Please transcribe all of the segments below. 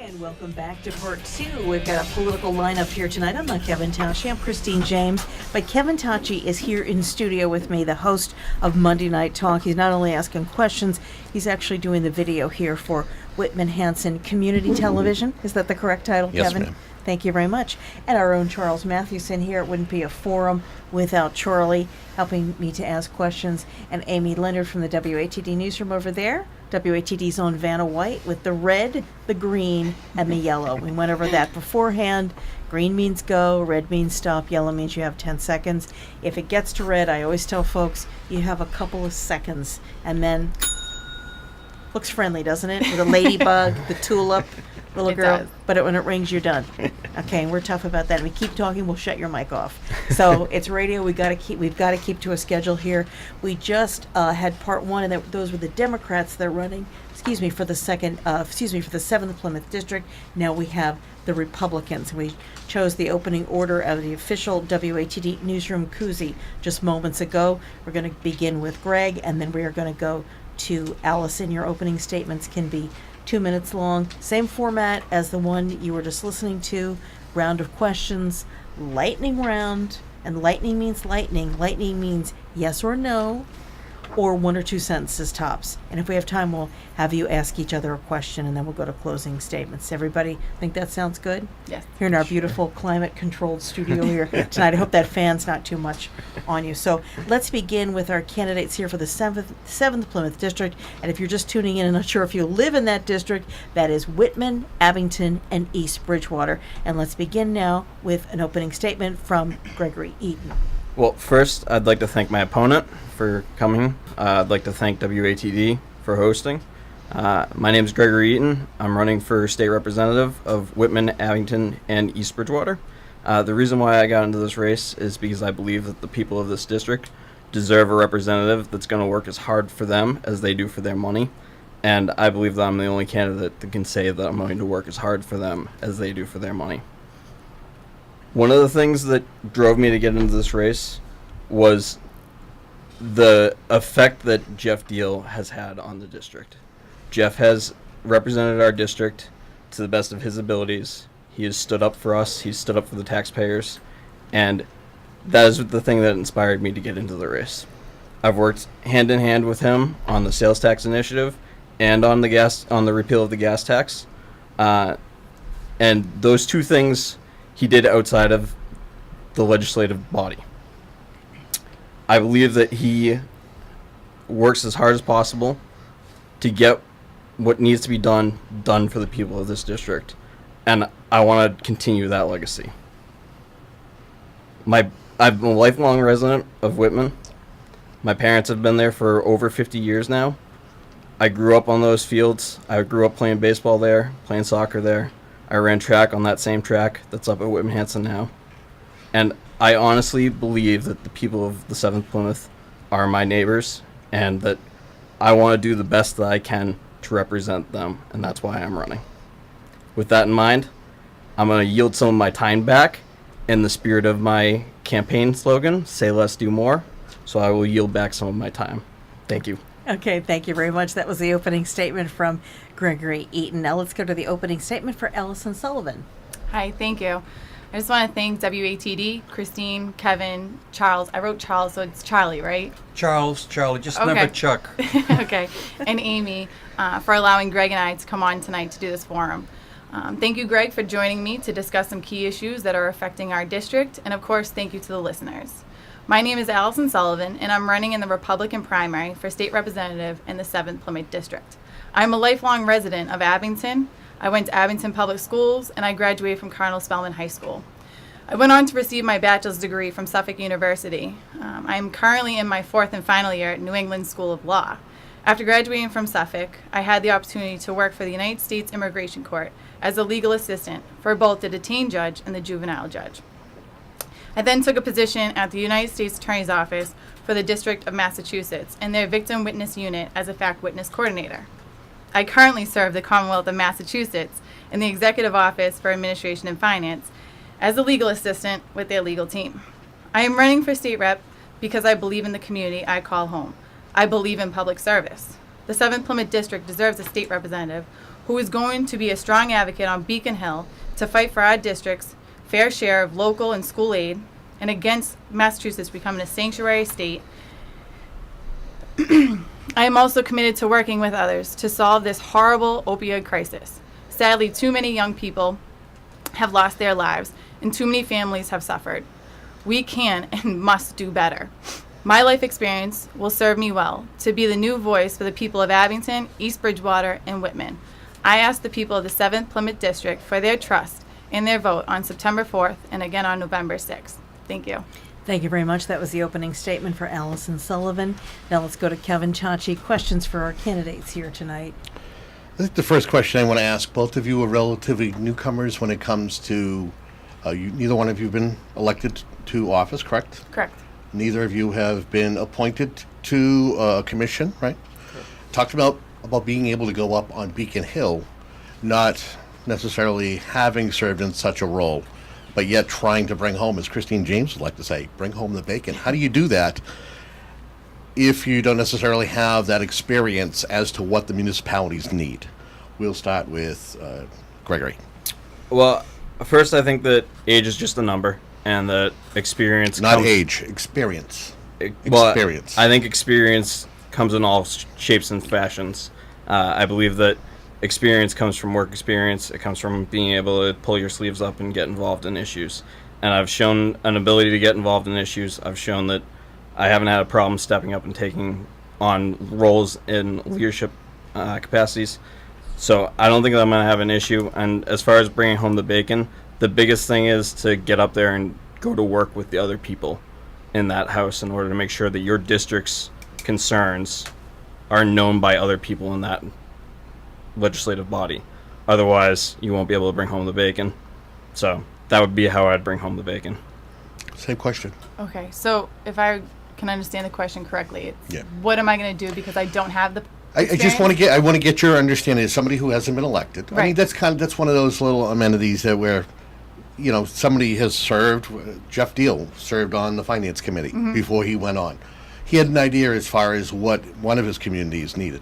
And welcome back to part two. We've got a political lineup here tonight. I'm not Kevin Tocci, I'm Christine James. But Kevin Tocci is here in studio with me, the host of Monday Night Talk. He's not only asking questions, he's actually doing the video here for Whitman Hanson Community Television. Is that the correct title, Yes, Kevin? ma'am. Thank you very much. And our own Charles Mathewson here. It wouldn't be a forum without Charlie helping me to ask questions. And Amy Leonard from the WATD newsroom over there. WATD's own Vanna White with the red, the green, and the yellow. We went over that beforehand. Green means go, red means stop, yellow means you have 10 seconds. If it gets to red, I always tell folks, you have a couple of seconds. And then, looks friendly, doesn't it? With a ladybug, the tulip, little It girl. does. But when it rings, you're done. Okay, and we're tough about that. We keep talking, we'll shut your mic off. So it's radio. We've got to keep to a schedule here. We just had part one, and those were the Democrats that are running. For the 7th Plymouth District. Now we have the Republicans. We chose the opening order of the official WATD newsroom koozie just moments ago. We're going to begin with Greg, and then we are going to go to Alyson. Your opening statements can be 2 minutes long. Same format as the one you were just listening to. Round of questions, lightning round, and lightning means lightning. Lightning means yes or no, or one or two sentences tops. And if we have time, we'll have you ask each other a question, and then we'll go to closing statements. Everybody think that sounds good? Yes. Here in our beautiful climate-controlled studio here tonight. I hope that fan's not too much on you. So let's begin with our candidates here for the 7th Plymouth District. And if you're just tuning in and not sure if you live in that district, that is Whitman, Abington, and East Bridgewater. And let's begin now with an opening statement from Gregory Eaton. Well, first, I'd like to thank my opponent for coming. I'd like to thank WATD for hosting. My name is Gregory Eaton. I'm running for state representative of Whitman, Abington, and East Bridgewater. The reason why I got into this race is because I believe that the people of this district deserve a representative that's going to work as hard for them as they do for their money. And I believe that I'm the only candidate that can say that I'm going to work as hard for them as they do for their money. One of the things that drove me to get into this race was the effect that Jeff Deal has had on the district. Jeff has represented our district to the best of his abilities. He has stood up for us. He's stood up for the taxpayers. And that is the thing that inspired me to get into the race. I've worked hand in hand with him on the sales tax initiative and on the repeal of the gas tax. And those two things he did outside of the legislative body. I believe that he works as hard as possible to get what needs to be done for the people of this district. And I want to continue that legacy. I've been a lifelong resident of Whitman. My parents have been there for over 50 years now. I grew up on those fields. I grew up playing baseball there, playing soccer there. I ran track on that same track that's up at Whitman Hanson now. And I honestly believe that the people of the 7th Plymouth are my neighbors, and that I want to do the best that I can to represent them, and that's why I'm running. With that in mind, I'm going to yield some of my time back in the spirit of my campaign slogan, say less, do more. So I will yield back some of my time. Thank you. Okay, thank you very much. That was the opening statement from Gregory Eaton. Now let's go to the opening statement for Alyson Sullivan. Hi, thank you. I just want to thank WATD, Christine, Kevin, Charles. I wrote Charles, so it's Charlie, right? Charlie, just Okay. never Chuck. Okay. And Amy for allowing Greg and I to come on tonight to do this forum. Thank you, Greg, for joining me to discuss some key issues that are affecting our district. And, of course, thank you to the listeners. My name is Alyson Sullivan, and I'm running in the Republican primary for state representative in the 7th Plymouth District. I'm a lifelong resident of Abington. I went to Abington Public Schools, and I graduated from Cardinal Spellman High School. I went on to receive my bachelor's degree from Suffolk University. I am currently in my fourth and final year at New England School of Law. After graduating from Suffolk, I had the opportunity to work for the United States Immigration Court as a legal assistant for both the detained judge and the juvenile judge. I then took a position at the United States Attorney's Office for the District of Massachusetts and their Victim Witness Unit as a fact witness coordinator. I currently serve the Commonwealth of Massachusetts in the Executive Office for Administration and Finance as a legal assistant with their legal team. I am running for state rep because I believe in the community I call home. I believe in public service. The 7th Plymouth District deserves a state representative who is going to be a strong advocate on Beacon Hill to fight for our district's fair share of local and school aid and against Massachusetts becoming a sanctuary state. I am also committed to working with others to solve this horrible opioid crisis. Sadly, too many young people have lost their lives and too many families have suffered. We can and must do better. My life experience will serve me well to be the new voice for the people of Abington, East Bridgewater, and Whitman. I ask the people of the 7th Plymouth District for their trust and their vote on September 4th and again on November 6th. Thank you. Thank you very much. That was the opening statement for Alyson Sullivan. Now let's go to Kevin Tocci. Questions for our candidates here tonight. I think the first question I want to ask, both of you are relatively newcomers when it comes to, neither one of you have been elected to office, correct? Correct. Neither of you have been appointed to a commission, right? Sure. Talked about being able to go up on Beacon Hill, not necessarily having served in such a role, but yet trying to bring home, as Christine James would like to say, bring home the bacon. How do you do that if you don't necessarily have that experience as to what the municipalities need? We'll start with Gregory. Well, first, I think that age is just a number, and that experience Not age, experience. Well, Experience. I think experience comes in all shapes and fashions. I believe that experience comes from work experience. It comes from being able to pull your sleeves up and get involved in issues. And I've shown an ability to get involved in issues. I've shown that I haven't had a problem stepping up and taking on roles in leadership capacities. So I don't think that I'm going to have an issue. And as far as bringing home the bacon, the biggest thing is to get up there and go to work with the other people in that house in order to make sure that your district's concerns are known by other people in that legislative body. Otherwise, you won't be able to bring home the bacon. So that would be how I'd bring home the bacon. Same question. Okay, so if I can understand the question correctly, it's Yeah. what am I going to do because I don't have the I just experience? want to get your understanding as somebody who hasn't been elected. I mean, Right. that's one of those little amenities that where, somebody has served. Jeff Deal served on the finance committee before he went on. He had an idea as far as what one of his communities needed.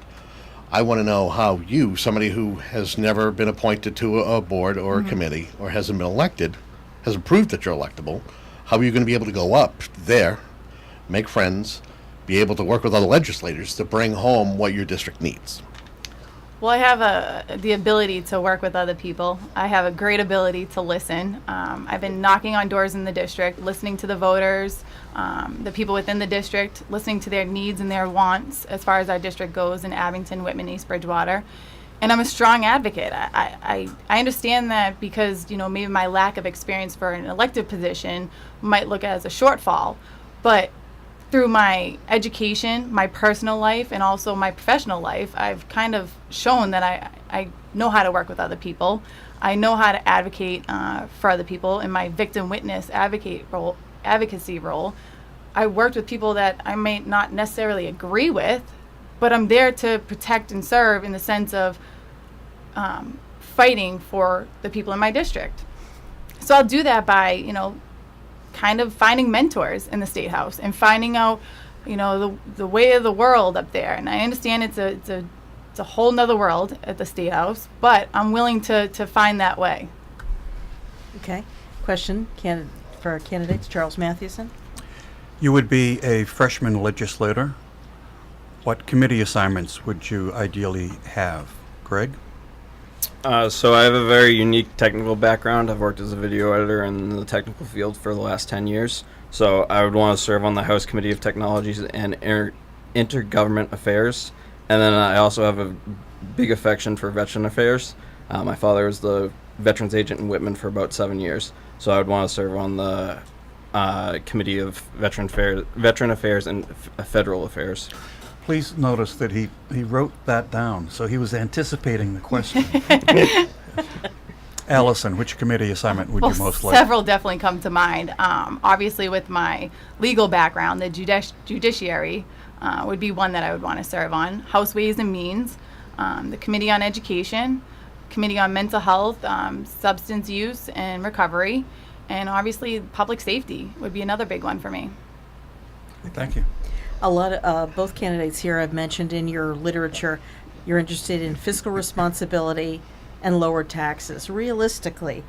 I want to know how you, somebody who has never been appointed to a board or a committee or hasn't been elected, hasn't proved that you're electable, how are you going to be able to go up there, make friends, be able to work with other legislators to bring home what your district needs? Well, I have the ability to work with other people. I have a great ability to listen. I've been knocking on doors in the district, listening to the voters, the people within the district, listening to their needs and their wants as far as our district goes in Abington, Whitman, East Bridgewater. And I'm a strong advocate. I understand that because, maybe my lack of experience for an elected position might look as a shortfall. But through my education, my personal life, and also my professional life, I've kind of shown that I know how to work with other people. I know how to advocate for other people in my victim witness advocacy role. I worked with people that I may not necessarily agree with, but I'm there to protect and serve in the sense of fighting for the people in my district. So I'll do that by, kind of finding mentors in the State House and finding out, the way of the world up there. And I understand it's a whole nother world at the State House, but I'm willing to find that way. Okay. Question for our candidates, Charles Mathewson. You would be a freshman legislator. What committee assignments would you ideally have? Greg? So I have a very unique technical background. I've worked as a video editor in the technical field for the last 10 years. So I would want to serve on the House Committee of Technologies and Intergovernment Affairs. And then I also have a big affection for veteran affairs. My father was the veterans agent in Whitman for about 7 years. So I would want to serve on the Committee of Veteran Affairs and Federal Affairs. Please notice that he wrote that down, so he was anticipating the question. Alyson, which committee assignment would you most like? Several definitely come to mind. Obviously, with my legal background, the judiciary would be one that I would want to serve on. House Ways and Means, the Committee on Education, Committee on Mental Health, Substance Use and Recovery, and obviously Public Safety would be another big one for me. Thank you. A lot of both candidates here have mentioned in your literature You're interested in fiscal responsibility and lower taxes. Realistically,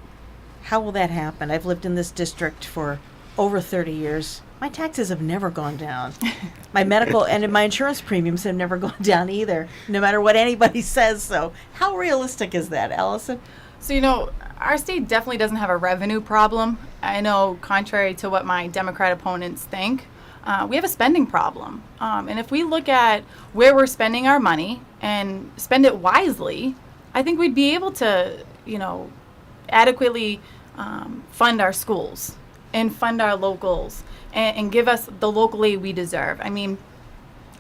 how will that happen? I've lived in this district for over 30 years. My taxes have never gone down. My medical and my insurance premiums have never gone down either, no matter what anybody says. So how realistic is that, Alyson? So, our state definitely doesn't have a revenue problem. I know, contrary to what my Democrat opponents think, we have a spending problem. And if we look at where we're spending our money and spend it wisely, I think we'd be able to, adequately fund our schools and fund our locals and give us the local aid we deserve. I mean,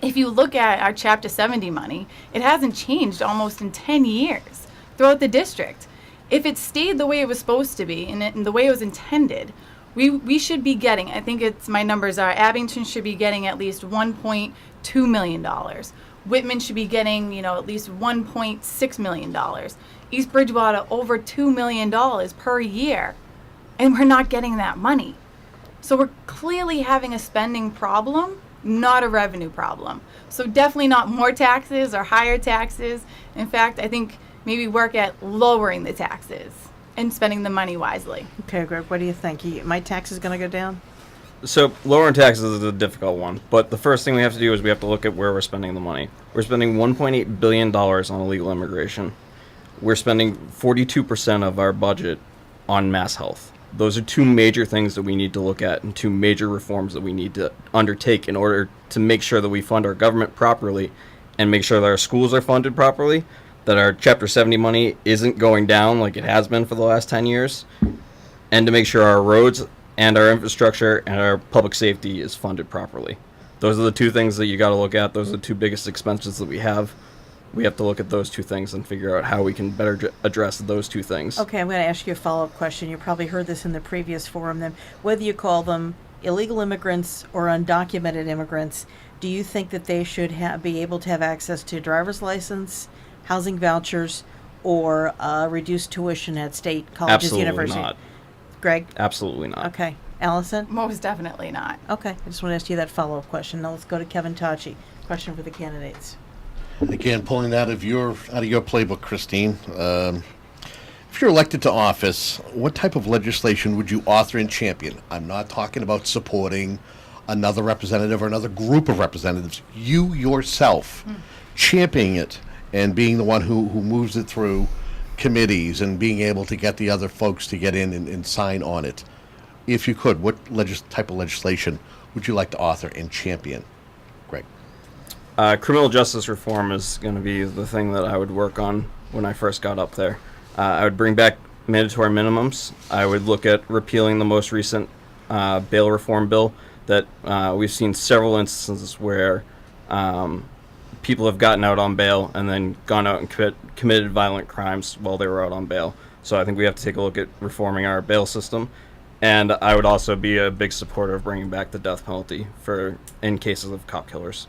if you look at our Chapter 70 money, it hasn't changed almost in 10 years throughout the district. If it stayed the way it was supposed to be and the way it was intended, we should be getting, I think my numbers are, Abington should be getting at least $1.2 million. Whitman should be getting, at least $1.6 million. East Bridgewater over $2 million per year. And we're not getting that money. So we're clearly having a spending problem, not a revenue problem. So definitely not more taxes or higher taxes. In fact, I think maybe work at lowering the taxes and spending the money wisely. Okay, Greg, what do you think? My tax is going to go down? So lowering taxes is a difficult one, but the first thing we have to do is we have to look at where we're spending the money. We're spending $1.8 billion on illegal immigration. We're spending 42% of our budget on mass health. Those are two major things that we need to look at and two major reforms that we need to undertake in order to make sure that we fund our government properly and make sure that our schools are funded properly, that our Chapter 70 money isn't going down like it has been for the last 10 years, and to make sure our roads and our infrastructure and our public safety is funded properly. Those are the two things that you got to look at. Those are the two biggest expenses that we have. We have to look at those two things and figure out how we can better address those two things. Okay, I'm going to ask you a follow-up question. You probably heard this in the previous forum. Then, whether you call them illegal immigrants or undocumented immigrants, do you think that they should be able to have access to driver's license, housing vouchers, or reduced tuition at state colleges, Absolutely universities? not. Greg? Absolutely not. Okay. Alyson? Most definitely not. Okay. I just want to ask you that follow-up question. Now let's go to Kevin Tocci. Question for the candidates. Again, pulling that out of your playbook, Christine. If you're elected to office, what type of legislation would you author and champion? I'm not talking about supporting another representative or another group of representatives. You yourself championing it and being the one who moves it through committees and being able to get the other folks to get in and sign on it. If you could, what type of legislation would you like to author and champion? Greg. Criminal justice reform is going to be the thing that I would work on when I first got up there. I would bring back mandatory minimums. I would look at repealing the most recent bail reform bill that we've seen several instances where people have gotten out on bail and then gone out and committed violent crimes while they were out on bail. So I think we have to take a look at reforming our bail system. And I would also be a big supporter of bringing back the death penalty in cases of cop killers.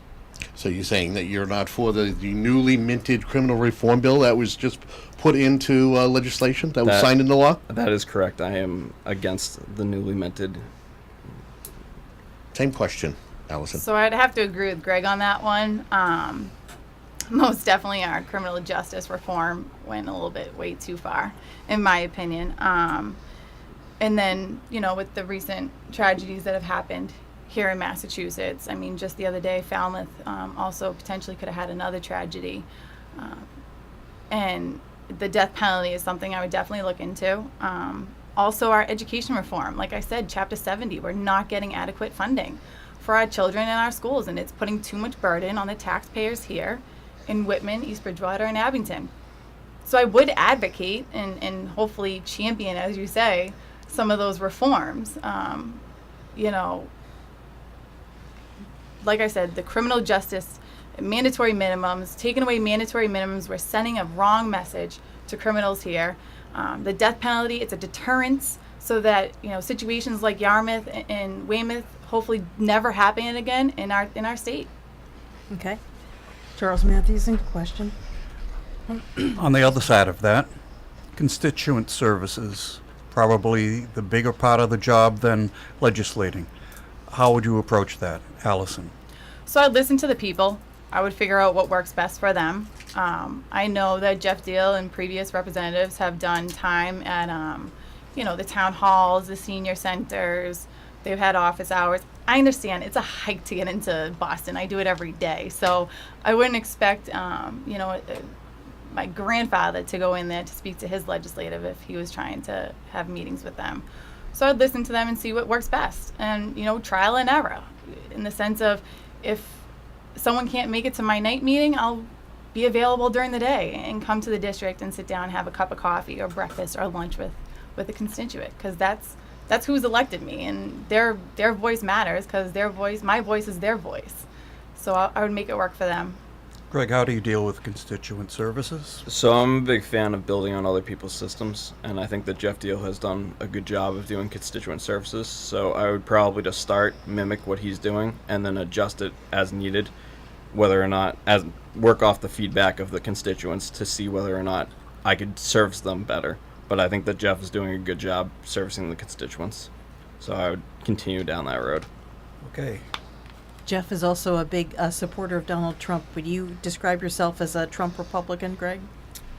So you're saying that you're not for the newly minted criminal reform bill that was just put into legislation, that was signed into law? That is correct. I am against the newly minted. Same question, Alyson. So I'd have to agree with Greg on that one. Most definitely our criminal justice reform went a little bit way too far, in my opinion. And then, with the recent tragedies that have happened here in Massachusetts, I mean, just the other day, Falmouth also potentially could have had another tragedy. And the death penalty is something I would definitely look into. Also, our education reform. Like I said, Chapter 70, we're not getting adequate funding for our children in our schools, and it's putting too much burden on the taxpayers here in Whitman, East Bridgewater, and Abington. So I would advocate and hopefully champion, as you say, some of those reforms. Like I said, the criminal justice, mandatory minimums, taking away mandatory minimums, we're sending a wrong message to criminals here. The death penalty, it's a deterrence so that, situations like Yarmouth and Weymouth hopefully never happen again in our state. Okay. Charles Mathewson, question? On the other side of that, constituent services, probably the bigger part of the job than legislating. How would you approach that, Alyson? So I'd listen to the people. I would figure out what works best for them. I know that Jeff Deal and previous representatives have done time at, the town halls, the senior centers. They've had office hours. I understand it's a hike to get into Boston. I do it every day. So I wouldn't expect, my grandfather to go in there to speak to his legislative if he was trying to have meetings with them. So I'd listen to them and see what works best. And, trial and error in the sense of if someone can't make it to my night meeting, I'll be available during the day and come to the district and sit down and have a cup of coffee or breakfast or lunch with a constituent, because that's who's elected me, and their voice matters because my voice is their voice. So I would make it work for them. Greg, how do you deal with constituent services? So I'm a big fan of building on other people's systems, and I think that Jeff Deal has done a good job of doing constituent services. So I would probably just mimic what he's doing, and then adjust it as needed, whether or not, work off the feedback of the constituents to see whether or not I could service them better. But I think that Jeff is doing a good job servicing the constituents. So I would continue down that road. Okay. Jeff is also a big supporter of Donald Trump. Would you describe yourself as a Trump Republican, Greg?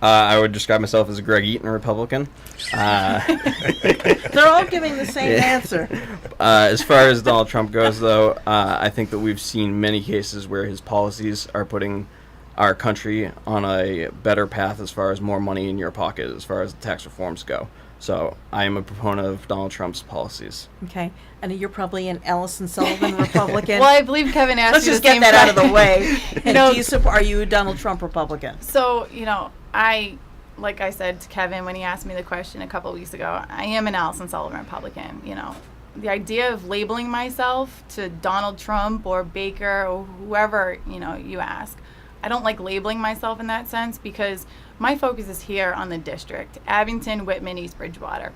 I would describe myself as a Greg Eaton Republican. They're all giving the same answer. As far as Donald Trump goes, though, I think that we've seen many cases where his policies are putting our country on a better path as far as more money in your pocket as far as tax reforms go. So I am a proponent of Donald Trump's policies. Okay. And you're probably an Alyson Sullivan Republican. Well, I believe Kevin asked Let's you just the get same that out of the question. way. And do you support, are you a Donald Trump Republican? So, like I said to Kevin when he asked me the question a couple of weeks ago, I am an Alyson Sullivan Republican. The idea of labeling myself to Donald Trump or Baker or whoever, you ask, I don't like labeling myself in that sense because my focus is here on the district, Abington, Whitman, East Bridgewater.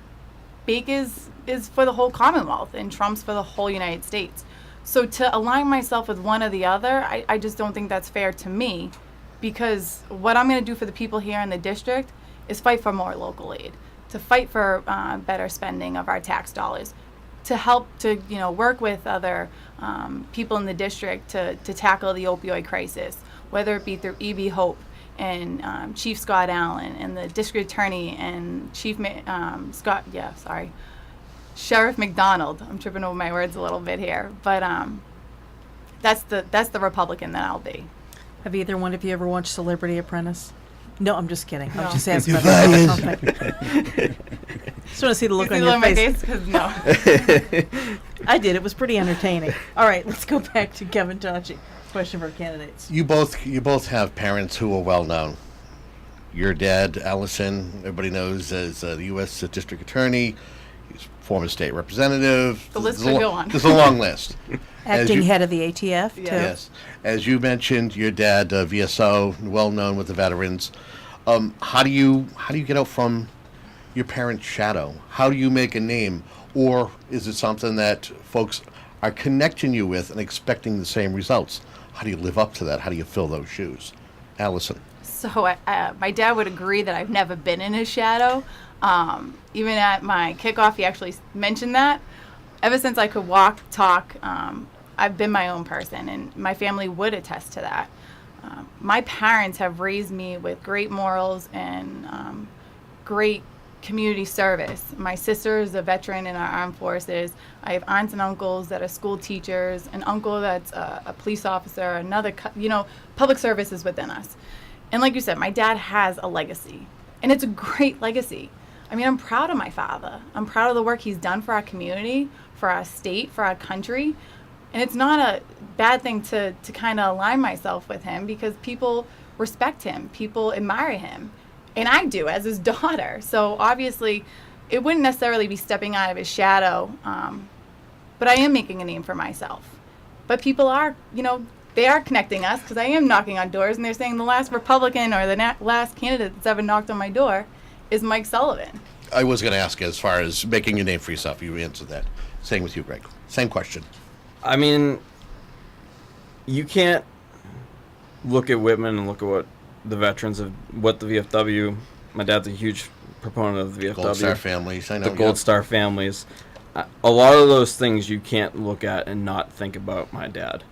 Baker is for the whole Commonwealth and Trump's for the whole United States. So to align myself with one or the other, I just don't think that's fair to me, because what I'm going to do for the people here in the district is fight for more local aid, to fight for better spending of our tax dollars, to help to work with other people in the district to tackle the opioid crisis, whether it be through E.B. Hope and Chief Scott Allen and the district attorney and Sheriff McDonald. I'm tripping over my words a little bit here, but that's the Republican that I'll be. Have either one of you ever watched Celebrity Apprentice? No, I'm just kidding. No. I'm just asking about the Just want to see the look on your face. No. I did. It was pretty entertaining. All right, let's go back to Kevin Tocci. Question for candidates. You both have parents who are well known. Your dad, Alyson, everybody knows as the U.S. District Attorney. He's former state representative. The list could go on. There's a long list. Acting head of the ATF, too. Yes. As you mentioned, your dad, VSO, well known with the veterans. How do you get out from your parents' shadow? How do you make a name? Or is it something that folks are connecting you with and expecting the same results? How do you live up to that? How do you fill those shoes? Alyson. So my dad would agree that I've never been in his shadow. Even at my kickoff, he actually mentioned that. Ever since I could walk, talk, I've been my own person, and my family would attest to that. My parents have raised me with great morals and great community service. My sister is a veteran in our armed forces. I have aunts and uncles that are school teachers, an uncle that's a police officer, another, public service is within us. And like you said, my dad has a legacy, and it's a great legacy. I mean, I'm proud of my father. I'm proud of the work he's done for our community, for our state, for our country. And it's not a bad thing to kind of align myself with him, because people respect him, people admire him. And I do, as his daughter. So obviously, it wouldn't necessarily be stepping out of his shadow, but I am making a name for myself. But people are, they are connecting us, because I am knocking on doors, and they're saying the last Republican or the last candidate that's ever knocked on my door is Mike Sullivan. I was going to ask, as far as making a name for yourself, you answered that. Same with you, Greg. Same question. I mean, you can't look at Whitman and look at what the veterans of what the VFW. My dad's a huge proponent of the VFW. Gold Star families, I know. The Gold Star families. A lot of those things you can't look at and not think about my dad.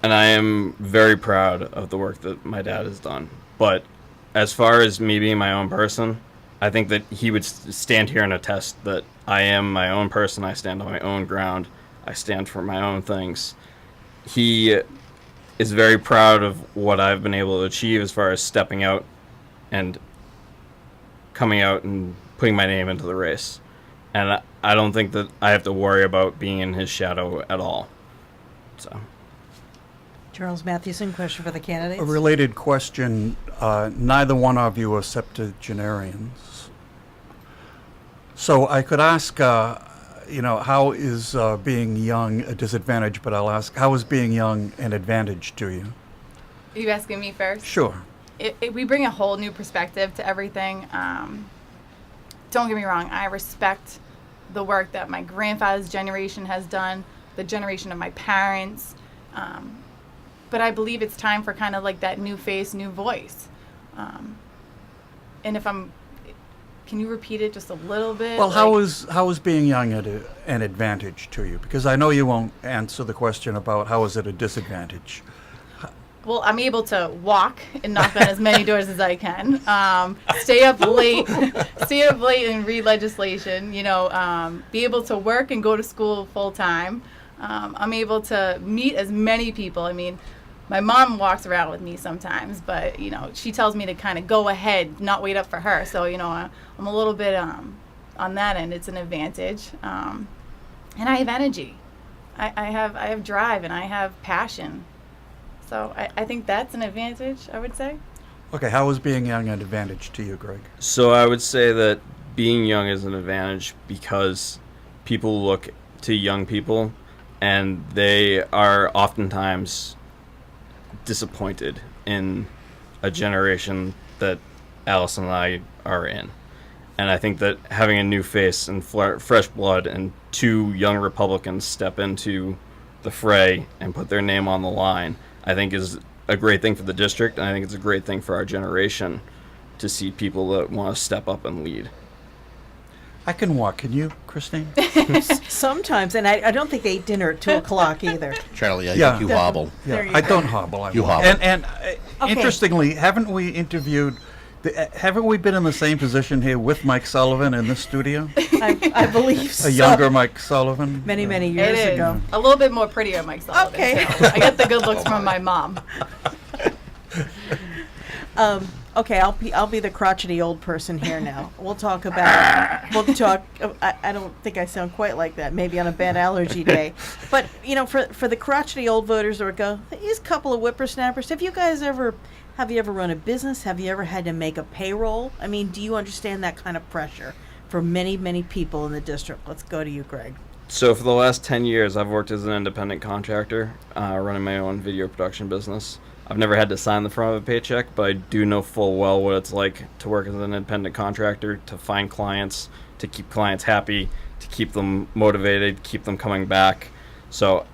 and I am very proud of the work that my dad has done. But as far as me being my own person, I think that he would stand here and attest that I am my own person. I stand on my own ground. I stand for my own things. He is very proud of what I've been able to achieve as far as stepping out and coming out and putting my name into the race. And I don't think that I have to worry about being in his shadow at all. So. Charles Mathewson, question for the candidates. A related question. Neither one of you are septuagenarians. So I could ask, how is being young a disadvantage? But I'll ask, how is being young an advantage to you? Are you asking me first? Sure. We bring a whole new perspective to everything. Don't get me wrong, I respect the work that my grandfather's generation has done, the generation of my parents, but I believe it's time for kind of like that new face, new voice. And can you repeat it just a little bit? Well, how is being young an advantage to you? Because I know you won't answer the question about how is it a disadvantage. Well, I'm able to walk and knock on as many doors as I can. Stay up late and read legislation. Be able to work and go to school full time. I'm able to meet as many people. I mean, my mom walks around with me sometimes, but she tells me to kind of go ahead, not wait up for her. So I'm a little bit on that end. It's an advantage, and I have energy. I have drive and I have passion. So I think that's an advantage, I would say. Okay, how is being young an advantage to you, Greg? So I would say that being young is an advantage because people look to young people and they are oftentimes disappointed in a generation that Alyson and I are in. And I think that having a new face and fresh blood and two young Republicans step into the fray and put their name on the line, I think is a great thing for the district, and I think it's a great thing for our generation to see people that want to step up and lead. I can walk. Can you, Christine? Sometimes, and I don't think they eat dinner at 2 o'clock either. Charlie, I Yeah. think you hobble. There you I go. don't hobble. I You walk. hobble. And Okay. interestingly, haven't we been in the same position here with Mike Sullivan in this studio? I believe so. A younger Mike Sullivan? Many, many It years is ago. a little bit more prettier, Mike Sullivan. Okay. So I get the good looks from my mom. Okay, I'll be the crotchety old person here now. We'll talk. I don't think I sound quite like that. Maybe on a bad allergy day. But for the crotchety old voters that would go, these couple of whippersnappers. Have you ever run a business? Have you ever had to make a payroll? I mean, do you understand that kind of pressure for many, many people in the district? Let's go to you, Greg. So for the last 10 years, I've worked as an independent contractor, running my own video production business. I've never had to sign the front of a paycheck, but I do know full well what it's like to work as an independent contractor, to find clients, to keep clients happy, to keep them motivated, keep them coming back. So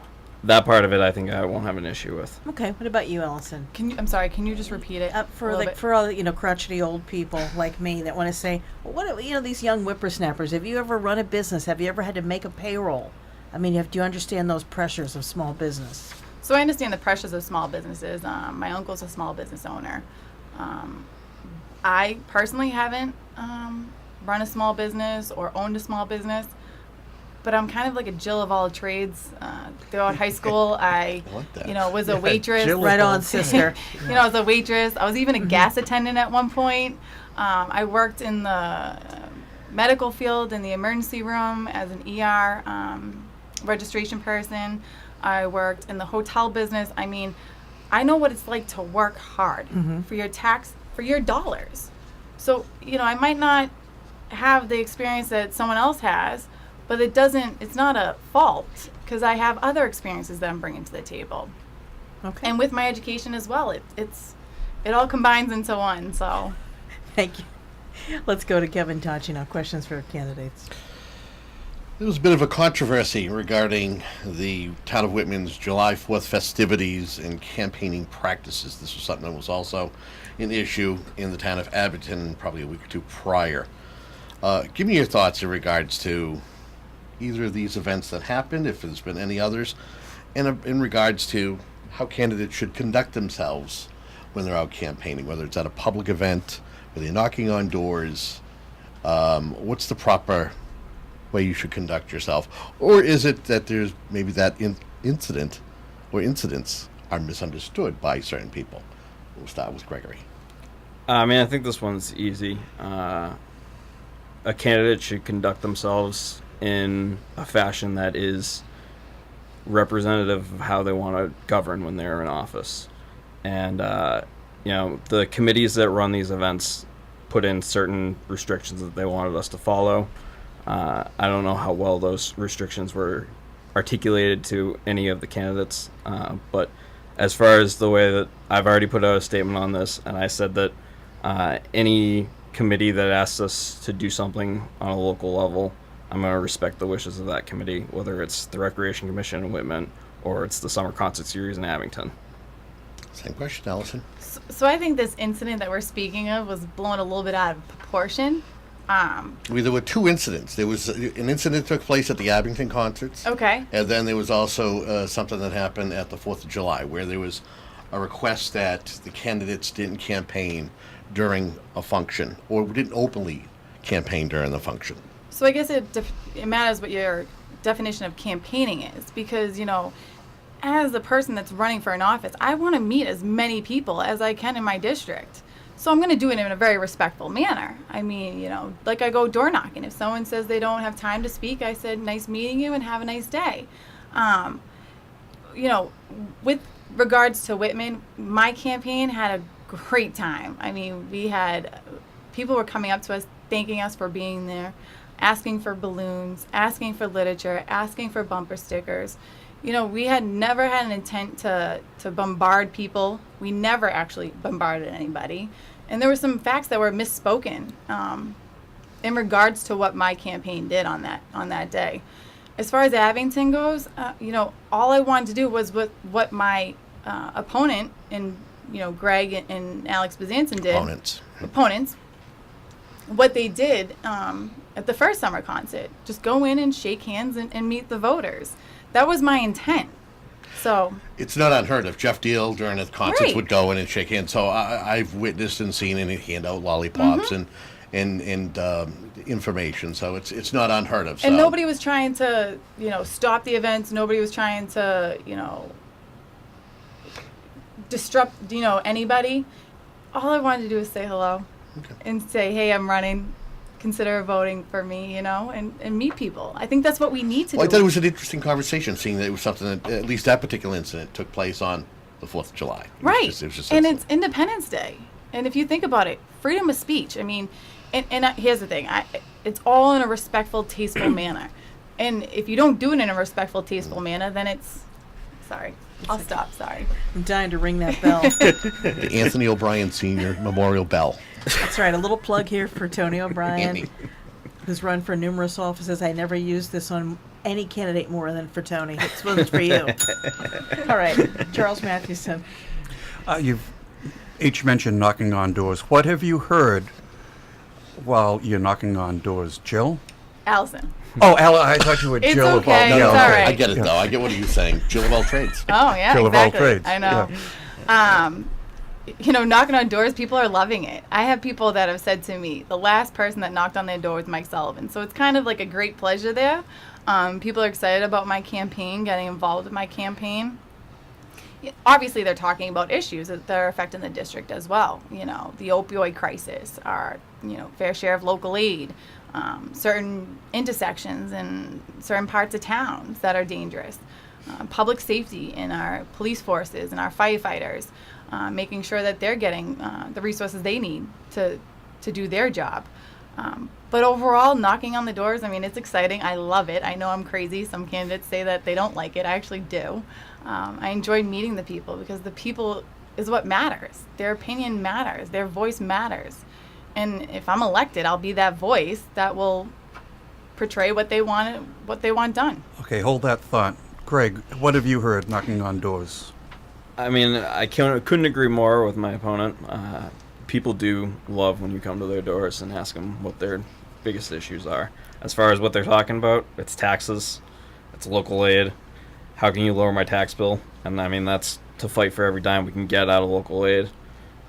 that part of it, I think I won't have an issue with. Okay, what about you, Alyson? I'm sorry, can you just repeat it? For a little bit? for all crotchety old people like me that want to say, well, what these young whippersnappers? Have you ever run a business? Have you ever had to make a payroll? I mean, do you understand those pressures of small business? So I understand the pressures of small businesses. My uncle's a small business owner. I personally haven't run a small business or owned a small business, but I'm kind of like a Jill of all trades. Throughout high school, I like that. was a waitress. Jill of Right all on, sister. I was a waitress. I was even a gas attendant at one point. I worked in the medical field in the emergency room as an ER registration person. I worked in the hotel business. I mean, I know what it's like to work hard for your dollars. So, I might not have the experience that someone else has, but it's not a fault because I have other experiences that I'm bringing to the table. Okay. And with my education as well, it all combines into one, so. Thank you. Let's go to Kevin Tocci now. Questions for candidates. There was a bit of a controversy regarding the town of Whitman's July 4th festivities and campaigning practices. This was something that was also an issue in the town of Abington probably a week or two prior. Give me your thoughts in regards to either of these events that happened, if there's been any others, and in regards to how candidates should conduct themselves when they're out campaigning, whether it's at a public event, whether you're knocking on doors. What's the proper way you should conduct yourself? Or is it that there's maybe that incident or incidents are misunderstood by certain people? We'll start with Gregory. I mean, I think this one's easy. A candidate should conduct themselves in a fashion that is representative of how they want to govern when they're in office. And, the committees that run these events put in certain restrictions that they wanted us to follow. I don't know how well those restrictions were articulated to any of the candidates, but as far as the way that I've already put out a statement on this, and I said that any committee that asks us to do something on a local level, I'm going to respect the wishes of that committee, whether it's the Recreation Commission in Whitman or it's the Summer Concert Series in Abington. Same question, Alyson. So I think this incident that we're speaking of was blown a little bit out of proportion. There were two incidents. There was an incident that took place at the Abington concerts. Okay. And then there was also something that happened at the 4th of July where there was a request that the candidates didn't campaign during a function or didn't openly campaign during the function. So I guess it matters what your definition of campaigning is, because, as a person that's running for an office, I want to meet as many people as I can in my district. So I'm going to do it in a very respectful manner. I mean, like I go door knocking. If someone says they don't have time to speak, I said, nice meeting you and have a nice day. With regards to Whitman, my campaign had a great time. I mean, people were coming up to us, thanking us for being there, asking for balloons, asking for literature, asking for bumper stickers. We had never had an intent to bombard people. We never actually bombarded anybody. And there were some facts that were misspoken in regards to what my campaign did on that day. As far as Abington goes, all I wanted to do was what my opponent and, Greg and Alex Bezanson did. Opponents. What they did at the first summer concert, just go in and shake hands and meet the voters. That was my intent. So it's not unheard of. Jeff Deal during his concerts Right. would go in and shake hands. So I've witnessed and seen and hand out lollipops and information. So it's not unheard of. So. And nobody was trying to stop the events. Nobody was trying to disrupt anybody. All I wanted to do was say hello and say, hey, I'm running. Consider voting for me, and meet people. I think that's what we need to do. I thought it was an interesting conversation, seeing that it was something that, at least that particular incident, took place on the 4th of July. Right. It was just and it's Independence Day. And if you think about it, freedom of speech, I mean, and here's the thing. It's all in a respectful, tasteful manner. And if you don't do it in a respectful, tasteful manner, then it's... Sorry. I'll stop. Sorry. I'm dying to ring that bell. the Anthony O'Brien Sr. Memorial Bell. That's right. A little plug here for Tony O'Brien, who's run for numerous offices. I never used this on any candidate more than for Tony. This one's for you. All right. Charles Mathewson. You've each mentioned knocking on doors. What have you heard while you're knocking on doors, Jill? Alyson. Oh, I thought you were It's Jill. okay. No, It's all right. I get it, though. I get what are you saying. Jill of all trades. Oh, yeah, Jill of all exactly. trades. I know. Yeah. Knocking on doors, people are loving it. I have people that have said to me, the last person that knocked on their door was Mike Sullivan. So it's kind of like a great pleasure there. People are excited about my campaign, getting involved with my campaign. Obviously, they're talking about issues that are affecting the district as well. The opioid crisis, our, fair share of local aid, certain intersections in certain parts of towns that are dangerous, public safety in our police forces and our firefighters, making sure that they're getting the resources they need to do their job. But overall, knocking on the doors, I mean, it's exciting. I love it. I know I'm crazy. Some candidates say that they don't like it. I actually do. I enjoy meeting the people because the people is what matters. Their opinion matters. Their voice matters. And if I'm elected, I'll be that voice that will portray what they want done. Okay, hold that thought. Greg, what have you heard knocking on doors? I mean, I couldn't agree more with my opponent. People do love when you come to their doors and ask them what their biggest issues are. As far as what they're talking about, it's taxes, it's local aid. How can you lower my tax bill? And I mean, that's to fight for every dime we can get out of local aid.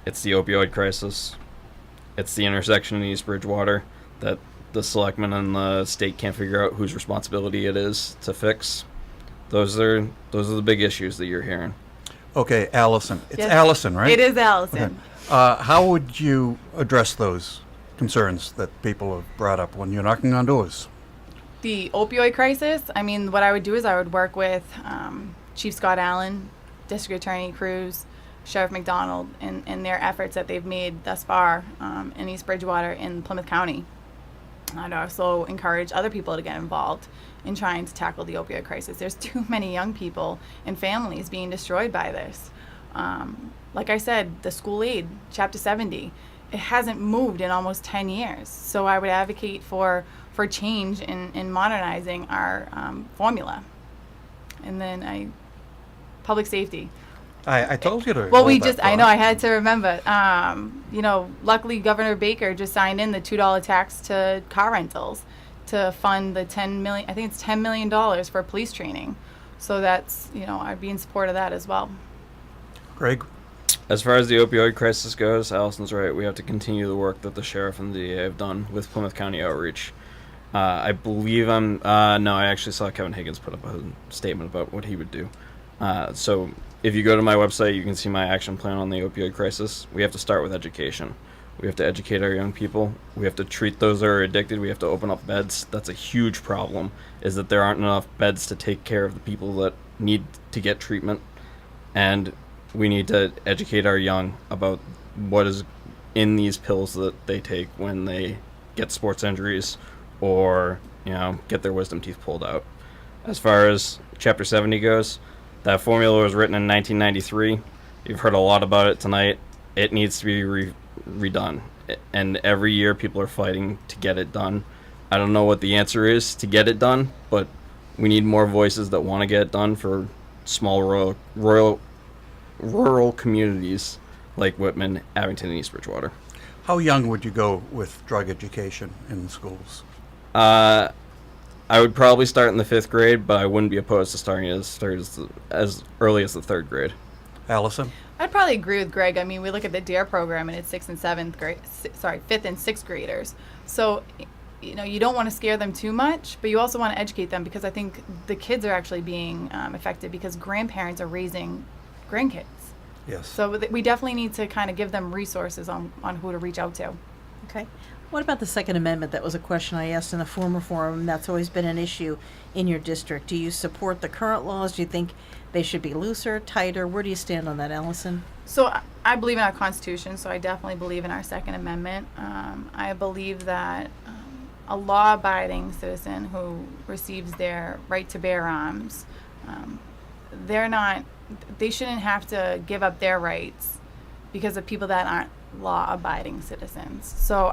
It's the opioid crisis. It's the intersection in East Bridgewater that the selectmen and the state can't figure out whose responsibility it is to fix. Those are the big issues that you're hearing. Okay, Alyson. It's Yes. Alyson, right? It is Alyson. How would you address those concerns that people have brought up when you're knocking on doors? The opioid crisis, I mean, what I would do is I would work with Chief Scott Allen, District Attorney Cruz, Sheriff McDonald, in their efforts that they've made thus far in East Bridgewater in Plymouth County. I'd also encourage other people to get involved in trying to tackle the opioid crisis. There's too many young people and families being destroyed by this. Like I said, the school aid, Chapter 70, it hasn't moved in almost 10 years. So I would advocate for change in modernizing our formula. And then public safety. I told you to. Well, hold that I thought. know, I had to remember. Luckily, Governor Baker just signed in the $2 tax to car rentals to fund the $10 million, I think it's $10 million for police training. So that's, I'd be in support of that as well. Greg? As far as the opioid crisis goes, Allison's right. We have to continue the work that the sheriff and the DA have done with Plymouth County Outreach. I believe no, I actually saw Kevin Higgins put up a statement about what he would do. So if you go to my website, you can see my action plan on the opioid crisis. We have to start with education. We have to educate our young people. We have to treat those that are addicted. We have to open up beds. That's a huge problem, is that there aren't enough beds to take care of the people that need to get treatment. And we need to educate our young about what is in these pills that they take when they get sports injuries or, get their wisdom teeth pulled out. As far as Chapter 70 goes, that formula was written in 1993. You've heard a lot about it tonight. It needs to be redone. And every year people are fighting to get it done. I don't know what the answer is to get it done, but we need more voices that want to get it done for small rural communities like Whitman, Abington, and East Bridgewater. How young would you go with drug education in schools? I would probably start in the 5th grade, but I wouldn't be opposed to starting as early as the 3rd grade. Alyson? I'd probably agree with Greg. I mean, we look at the DARE program and it's 5th and 6th graders. So, you don't want to scare them too much, but you also want to educate them, because I think the kids are actually being affected because grandparents are raising grandkids. Yes. So we definitely need to kind of give them resources on who to reach out to. Okay. What about the Second Amendment? That was a question I asked in a former forum. That's always been an issue in your district. Do you support the current laws? Do you think they should be looser, tighter? Where do you stand on that, Alyson? So I believe in our Constitution, so I definitely believe in our Second Amendment. I believe that a law-abiding citizen who receives their right to bear arms, they shouldn't have to give up their rights because of people that aren't law-abiding citizens. So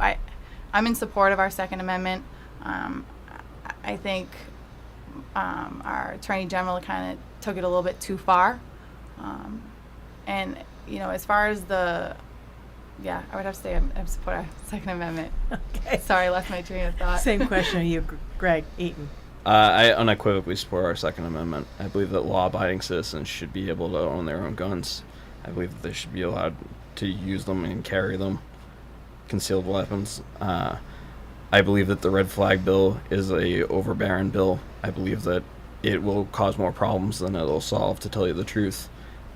I'm in support of our Second Amendment. I think our Attorney General kind of took it a little bit too far. And, as far as I would have to say I'm support our Second Amendment. Okay. Sorry, I left my train of thought. Same question to you, Greg Eaton. I unequivocally support our Second Amendment. I believe that law-abiding citizens should be able to own their own guns. I believe that they should be allowed to use them and carry them, concealed weapons. I believe that the red flag bill is a overbearing bill. I believe that it will cause more problems than it'll solve, to tell you the truth.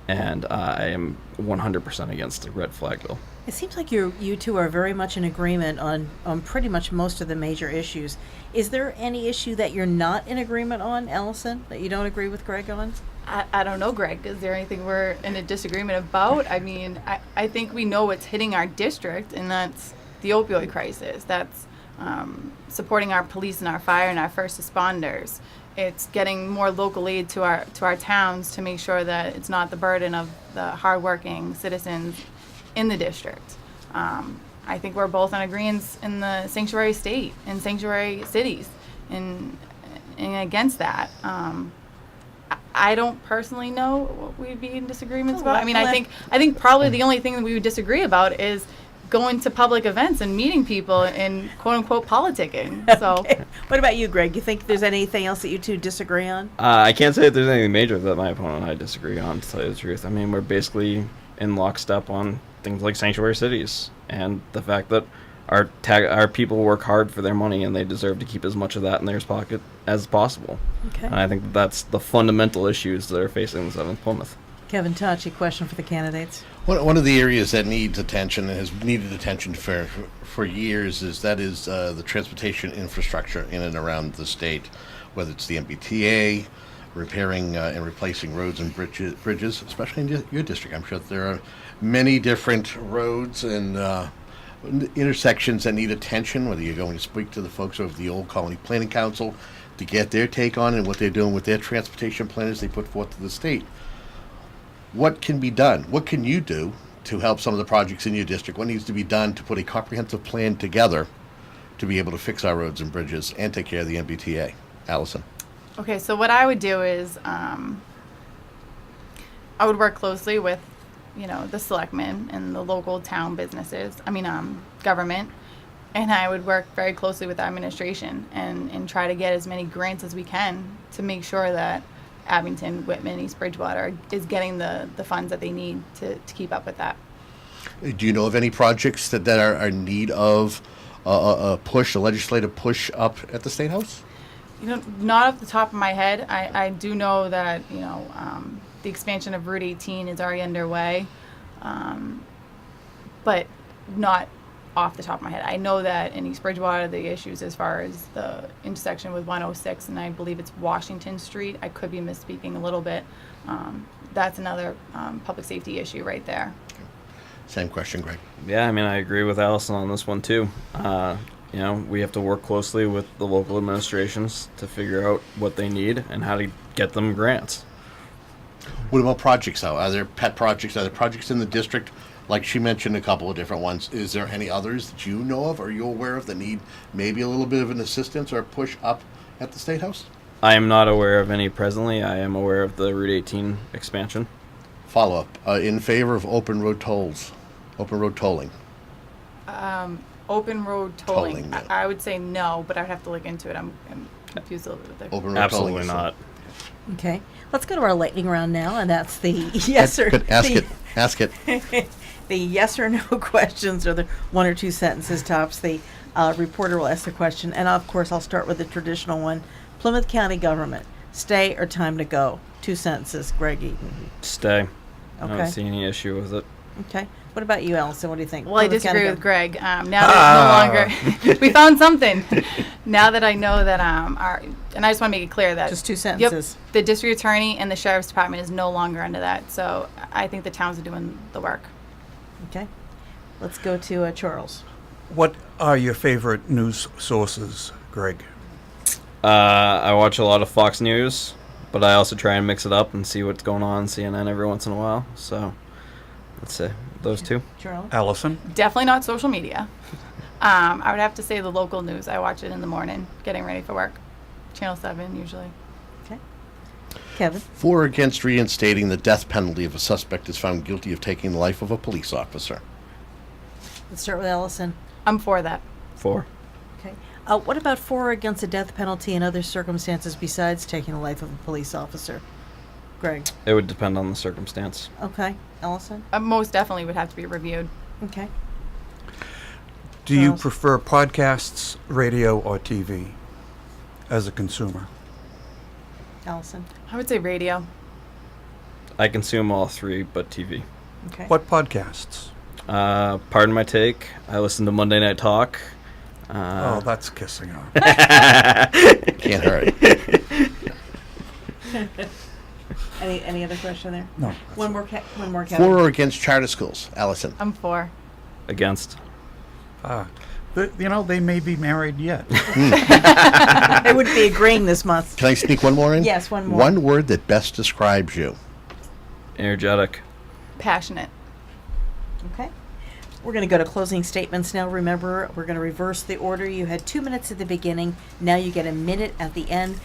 And I am 100% against the red flag bill. It seems like you two are very much in agreement on pretty much most of the major issues. Is there any issue that you're not in agreement on, Alyson, that you don't agree with Greg on? I don't know, Greg. Is there anything we're in a disagreement about? I mean, I think we know what's hitting our district, and that's the opioid crisis. That's supporting our police and our fire and our first responders. It's getting more local aid to our towns to make sure that it's not the burden of the hardworking citizens in the district. I think we're both in agreement in the sanctuary state and sanctuary cities, and against that. I don't personally know what we'd be in disagreements about. I mean, I think probably the only thing that we would disagree about is going to public events and meeting people and quote unquote politicking. So Okay. What about you, Greg? You think there's anything else that you two disagree on? I can't say that there's anything major that my opponent and I disagree on, to tell you the truth. I mean, we're basically in lockstep on things like sanctuary cities and the fact that our people work hard for their money and they deserve to keep as much of that in their pocket as possible. Okay. And I think that's the fundamental issues that are facing the 7th Plymouth. Kevin Tocci, question for the candidates. One of the areas that needs attention and has needed attention for years is the transportation infrastructure in and around the state, whether it's the MBTA, repairing and replacing roads and bridges, especially in your district. I'm sure that there are many different roads and intersections that need attention, whether you're going to speak to the folks over the Old Colony Planning Council to get their take on it and what they're doing with their transportation plans they put forth to the state. What can be done? What can you do to help some of the projects in your district? What needs to be done to put a comprehensive plan together to be able to fix our roads and bridges and take care of the MBTA? Alyson. okay, so what I would do is I would work closely with, the selectmen and the local town businesses, government, and I would work very closely with the administration and try to get as many grants as we can to make sure that Abington, Whitman, East Bridgewater is getting the funds that they need to keep up with that. Do you know of any projects that are in need of a legislative push up at the State House? Not off the top of my head. I do know that, the expansion of Route 18 is already underway, but not off the top of my head. I know that in East Bridgewater, the issues as far as the intersection with 106 and I believe it's Washington Street, I could be misspeaking a little bit. That's another public safety issue right there. Same question, Greg. Yeah, I mean, I agree with Alyson on this one too. We have to work closely with the local administrations to figure out what they need and how to get them grants. What about projects, though? Are there pet projects? Are there projects in the district? Like she mentioned a couple of different ones. Is there any others that you know of or you're aware of that need maybe a little bit of an assistance or a push up at the State House? I am not aware of any presently. I am aware of the Route 18 expansion. Follow-up. In favor of open road tolling. Open road tolling. Tolling, yeah. I would say no, but I'd have to look into it. I'm confused a little bit with it. Open road Absolutely tolling. not. Okay. Let's go to our lightning round now, and that's the yes or Ask it. the yes or no questions, or the one or two sentences tops. The reporter will ask the question, and of course, I'll start with the traditional one: Plymouth County government, stay or time to go? 2 sentences. Greg Eaton. Stay. I Okay. don't see any issue with it. Okay. What about you, Alyson? What do you think? Well, I Plymouth County disagree with government. Greg. Now that it's no longer, we found something. Now that I know that and I just want to make it clear that Just 2 sentences. the district attorney and the sheriff's department is no longer under that. So I think the towns are doing the work. Okay. Let's go to Charles. What are your favorite news sources, Greg? I watch a lot of Fox News, but I also try and mix it up and see what's going on CNN every once in a while. So let's say those two. Charles. Allison? Definitely not social media. I would have to say the local news. I watch it in the morning, getting ready for work. Channel 7 usually. Okay. Kevin. For or against reinstating the death penalty if a suspect is found guilty of taking the life of a police officer? Let's start with Alyson. I'm for that. 4. Okay. What about for or against the death penalty in other circumstances besides taking the life of a police officer? Greg. It would depend on the circumstance. Okay. Alyson. Most definitely would have to be reviewed. Okay. Do you Charles? prefer podcasts, radio, or TV as a consumer? Alyson. I would say radio. I consume all 3, but TV. Okay. What podcasts? Pardon my take. I listen to Monday Night Talk. Oh, that's kissing up. Can't hurt. Any other question there? No. One more, Kevin. For or against charter schools? Alyson. I'm for. Against. They may be married yet. They would be agreeing this month. Can I sneak one more in? Yes, one more. One word that best describes you. Energetic. Passionate. Okay. We're going to go to closing statements now. Remember, we're going to reverse the order. You had 2 minutes at the beginning. Now you get a minute at the end.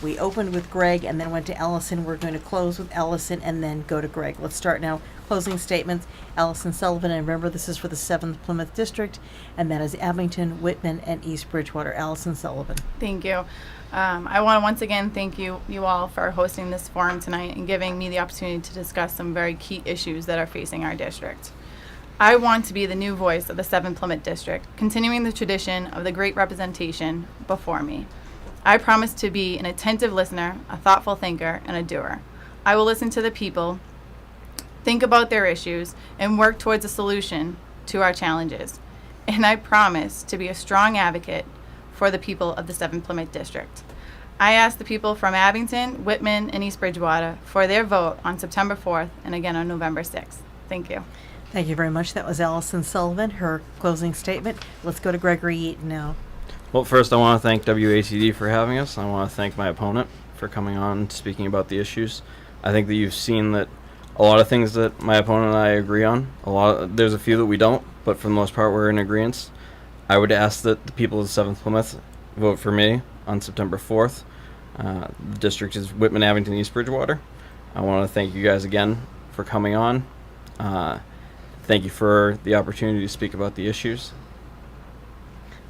We opened with Greg and then went to Alyson. We're going to close with Alyson and then go to Greg. Let's start now. Closing statements. Alyson Sullivan, and remember this is for the 7th Plymouth District, and that is Abington, Whitman, and East Bridgewater. Alyson Sullivan. Thank you. I want to once again thank you all for hosting this forum tonight and giving me the opportunity to discuss some very key issues that are facing our district. I want to be the new voice of the 7th Plymouth District, continuing the tradition of the great representation before me. I promise to be an attentive listener, a thoughtful thinker, and a doer. I will listen to the people, think about their issues, and work towards a solution to our challenges. And I promise to be a strong advocate for the people of the 7th Plymouth District. I ask the people from Abington, Whitman, and East Bridgewater for their vote on September 4th and again on November 6th. Thank you. Thank you very much. That was Alyson Sullivan, her closing statement. Let's go to Gregory Eaton now. Well, first I want to thank WATD for having us. I want to thank my opponent for coming on and speaking about the issues. I think that you've seen that a lot of things that my opponent and I agree on. There's a few that we don't, but for the most part we're in agreement. I would ask that the people of 7th Plymouth vote for me on September 4th. The district is Whitman, Abington, East Bridgewater. I want to thank you guys again for coming on. Thank you for the opportunity to speak about the issues.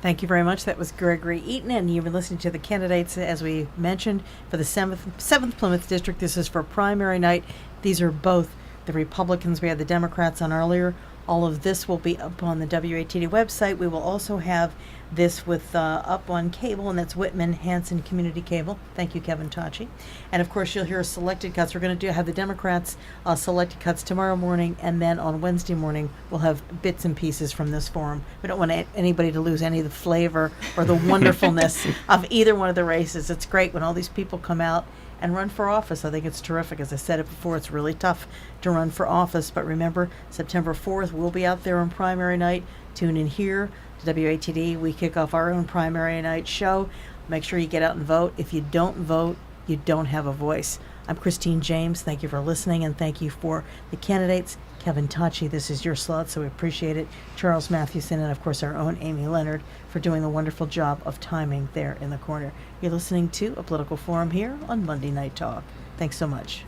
Thank you very much. That was Gregory Eaton, and you were listening to the candidates, as we mentioned, for the 7th Plymouth District. This is for primary night. These are both the Republicans. We had the Democrats on earlier. All of this will be up on the WATD website. We will also have this with up on cable, and that's Whitman Hanson Community Cable. Thank you, Kevin Tocci. And of course, you'll hear selected cuts. We're going to have the Democrats selected cuts tomorrow morning, and then on Wednesday morning we'll have bits and pieces from this forum. We don't want anybody to lose any of the flavor or the wonderfulness of either one of the races. It's great when all these people come out and run for office. I think it's terrific. As I said it before, it's really tough to run for office. But remember, September 4th, we'll be out there on primary night. Tune in here to WATD. We kick off our own primary night show. Make sure you get out and vote. If you don't vote, you don't have a voice. I'm Christine James. Thank you for listening, and thank you for the candidates. Kevin Tocci, this is your slot, so we appreciate it. Charles Mathewson, and of course our own Amy Leonard for doing a wonderful job of timing there in the corner. You're listening to A Political Forum here on Monday Night Talk. Thanks so much.